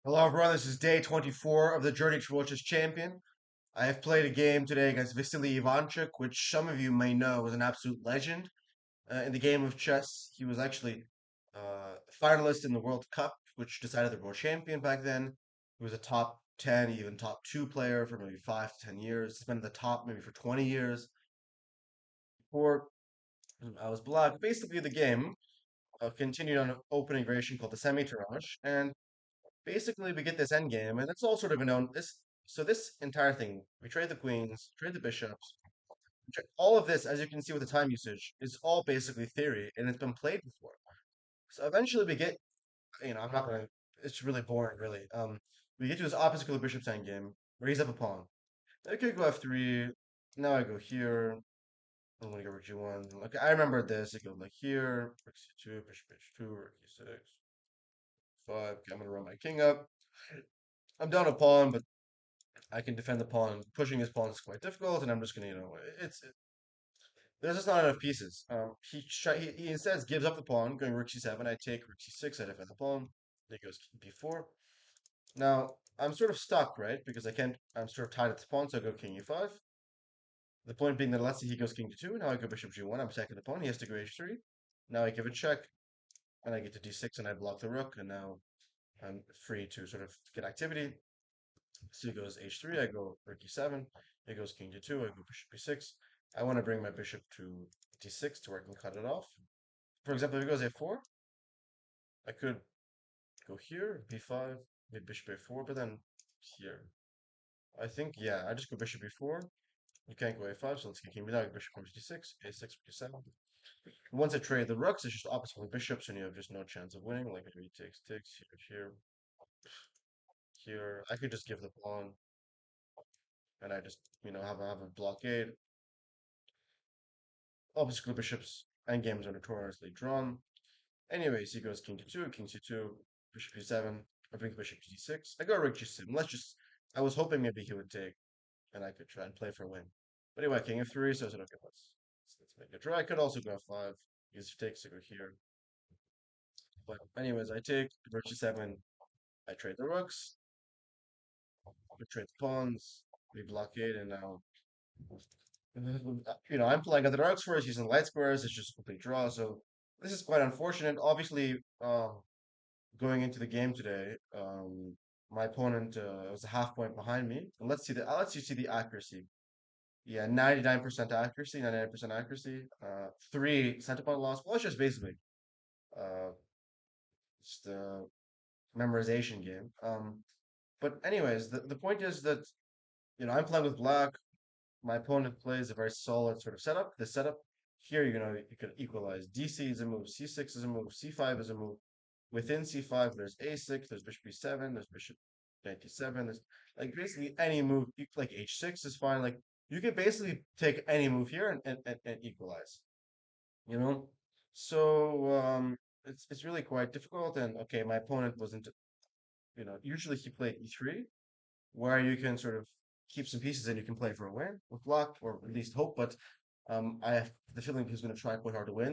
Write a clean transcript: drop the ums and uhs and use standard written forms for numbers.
Hello, everyone. This is day 24 of the Journey Towards Champion. I have played a game today against Vasily Ivanchuk, which some of you may know is an absolute legend in the game of chess. He was actually finalist in the World Cup, which decided the world champion back then. He was a top 10, even top 2 player for maybe 5 to 10 years. He's been in the top maybe for 20 years. Before I was black, basically the game continued on an opening variation called the semi-tirage, and basically we get this end game, and it's all sort of known. This entire thing, we trade the queens, trade the bishops, all of this, as you can see with the time usage, is all basically theory, and it's been played before. So eventually we get, I'm not gonna. It's really boring, really. We get to this opposite color bishop's end game, raise up a pawn. I could go f3. Now I go here. I'm gonna go rook g1. Okay, I remember this. It goes like here, rook c2, bishop h2, rook e6, 5. Okay, I'm gonna run my king up. I'm down a pawn, but I can defend the pawn. Pushing his pawn is quite difficult, and I'm just gonna, there's just not enough pieces. He instead gives up the pawn, going rook c7. I take rook c6. I defend the pawn. He goes b4. Now I'm sort of stuck, right? Because I can't. I'm sort of tied at the pawn, so I go king e5. The point being that let's say he goes king d2. Now I go bishop g1. I'm attacking the pawn. He has to go h3. Now I give a check, and I get to d6, and I block the rook, and now I'm free to sort of get activity. So he goes h3, I go rook e7, he goes king d2, I go bishop b6. I want to bring my bishop to d6 to where I can cut it off. For example, if he goes a4, I could go here, b5, maybe bishop a4, but then here. I think, yeah, I just go bishop b4. You can't go a5, so let's get king b9, bishop comes to d6, a6, b7. Once I trade the rooks, it's just opposite with bishops, and you have just no chance of winning. Like, maybe takes, here, here. I could just give the pawn, and I just, have a blockade. Obviously, bishops and games are notoriously drawn. Anyways, he goes king to 2, king c2, bishop e7. I bring the bishop to d6. I go rook g7. I was hoping maybe he would take, and I could try and play for a win. But anyway, king f3, so I said, okay, let's make a draw. I could also go f5, because he takes to go here. But anyways, I take rook g7. I trade the rooks, we trade the pawns, we blockade, and now, I'm playing at the dark squares using light squares. It's just a complete draw. So this is quite unfortunate. Obviously, going into the game today, my opponent was a half point behind me. And let's you see the accuracy. Yeah, 99% accuracy, 99% accuracy. 3 center point loss. Well, it's just basically uh, just a memorization game. But anyways, the point is that I'm playing with black. My opponent plays a very solid sort of setup. The setup here, you can equalize. DC is a move, C6 is a move, C5 is a move. Within C5, there's A6, there's bishop B7, there's bishop knight 7. There's like basically any move, like H6 is fine. Like you can basically take any move here and equalize. You know, so it's really quite difficult. And okay, my opponent wasn't. Usually he played E3, where you can sort of keep some pieces and you can play for a win with luck or at least hope. But I have the feeling he's going to try quite hard to win.